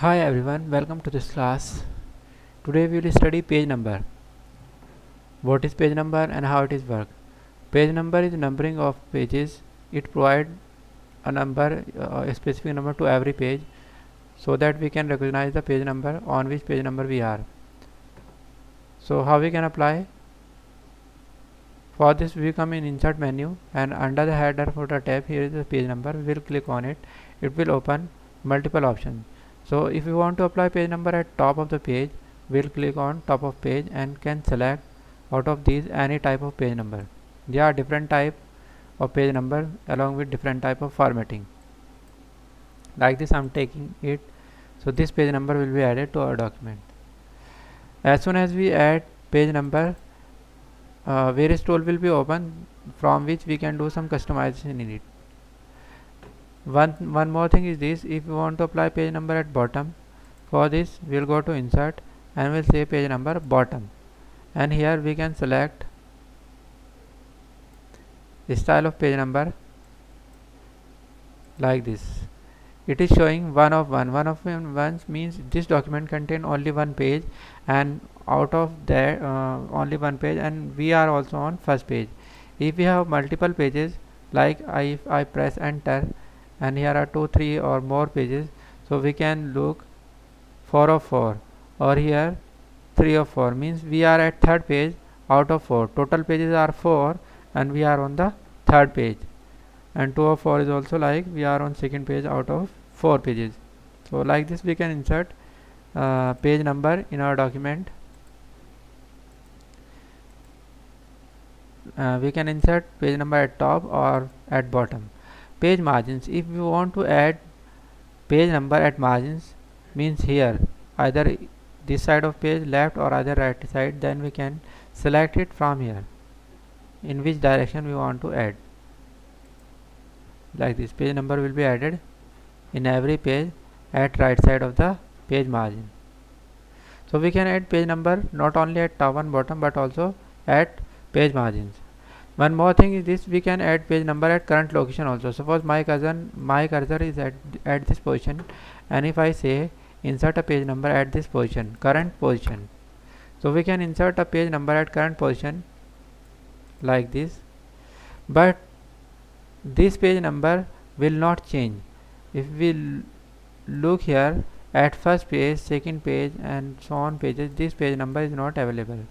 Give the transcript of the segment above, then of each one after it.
Hi everyone, welcome to this class. Today we will study page number. What is page number and how it is work? Page number is numbering of pages. It provides a number, a specific number to every page, so that we can recognize the page number on which page number we are. So how we can apply? For this we come in insert menu and under the header footer tab here is the page number. We will click on it. It will open multiple options. So if we want to apply page number at top of the page, we'll click on top of page and can select out of these any type of page number. There are different type of page number along with different type of formatting. Like this I'm taking it. So this page number will be added to our document. As soon as we add page number, various tool will be open from which we can do some customization in it. One more thing is this: if you want to apply page number at bottom, for this we'll go to insert and we'll say page number bottom, and here we can select the style of page number like this. It is showing one of one means this document contain only one page, and out of that only one page, and we are also on first page. If we have multiple pages, like if I press enter and here are 2 3 or more pages, so we can look 4 of 4, or here 3 of 4, means we are at third page out of 4. Total pages are 4 and we are on the third page, and 2 of 4 is also like we are on second page out of 4 pages. So like this we can insert page number in our document. We can insert page number at top or at bottom. Page margins: if we want to add page number at margins, means here either this side of page left or either right side, then we can select it from here in which direction we want to add. Like this page number will be added in every page at right side of the page margin. So we can add page number not only at top and bottom but also at page margins. One more thing is this: we can add page number at current location also. Suppose my cursor is at this position, and if I say insert a page number at this position, current position, so we can insert a page number at current position like this, but this page number will not change. If we look here at first page, second page and so on pages, this page number is not available,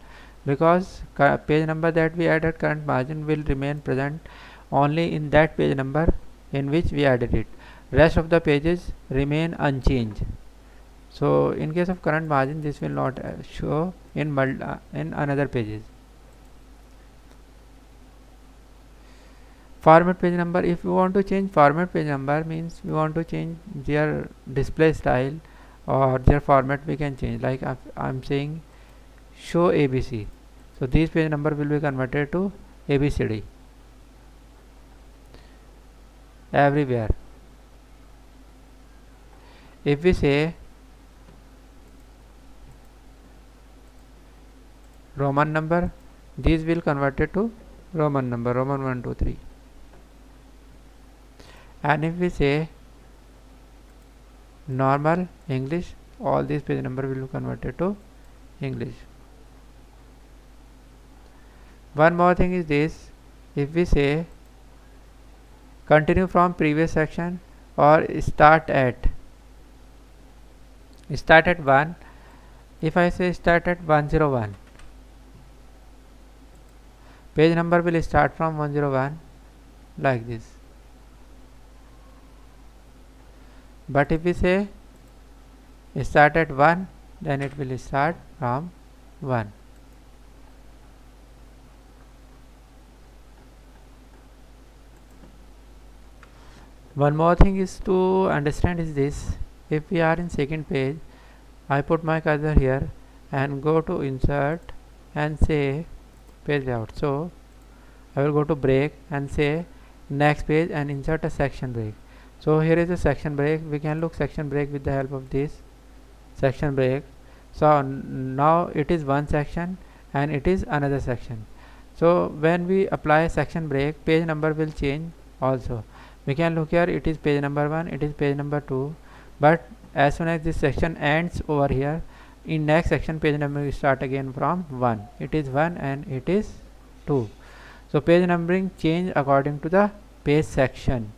because page number that we add at current margin will remain present only in that page number in which we added it. Rest of the pages remain unchanged. So in case of current margin, this will not show in another pages. Format page number: if you want to change format page number, means we want to change their display style or their format, we can change. Like I'm saying show ABC, so this page number will be converted to ABCD everywhere. If we say Roman number, these will converted to Roman number, Roman 1 2 3. And if we say normal English, all these page number will be converted to English. One more thing is this: if we say continue from previous section or start at 1, if I say start at 101, page number will start from 101 like this. But if we say start at 1, then it will start from 1. One more thing is to understand is this: if we are in second page, I put my cursor here and go to insert and say page layout. So I will go to break and say next page and insert a section break. So here is a section break. We can look section break with the help of this section break. So now it is one section and it is another section. So when we apply section break, page number will change also. We can look here, it is page number 1, it is page number 2, but as soon as this section ends over here, in next section page numbering will start again from 1. It is 1 and it is 2. So page numbering change according to the page section.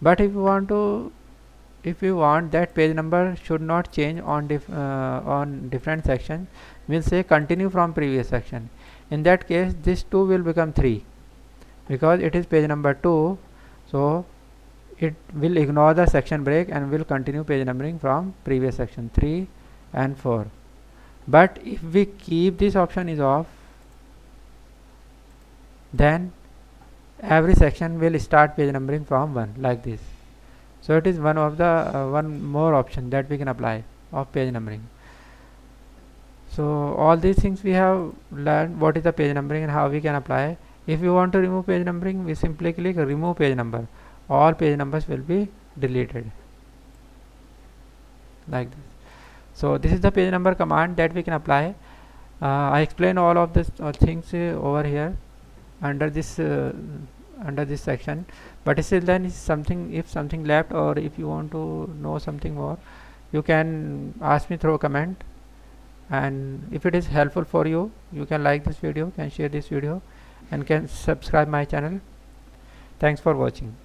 But if you want that page number should not change on different section, we'll say continue from previous section. In that case, this 2 will become 3 because it is page number 2. So it will ignore the section break and will continue page numbering from previous section 3 and 4. But if we keep this option is off, then every section will start page numbering from 1 like this. So it is one of the one more option that we can apply of page numbering. So all these things we have learned what is the page numbering and how we can apply. If you want to remove page numbering, we simply click remove page number. All page numbers will be deleted like this. So this is the page number command that we can apply. I explain all of this things over here under this section, but still then if something left, or if you want to know something more, you can ask me through a comment. And if it is helpful for you, you can like this video, can share this video, and can subscribe my channel. Thanks for watching.